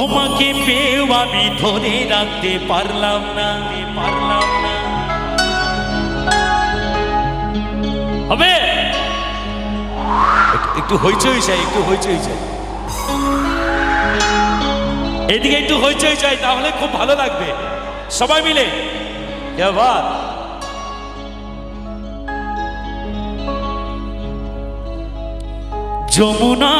তোমাকে পেয়েও আমি ধরে রাখতে পারলাম না হবে একটু হইচই চাই, একটু হইচই চাই, এদিকে একটু হইচই চাই, তাহলে খুব ভালো লাগবে সবাই মিলে। क्या बात। যমুনা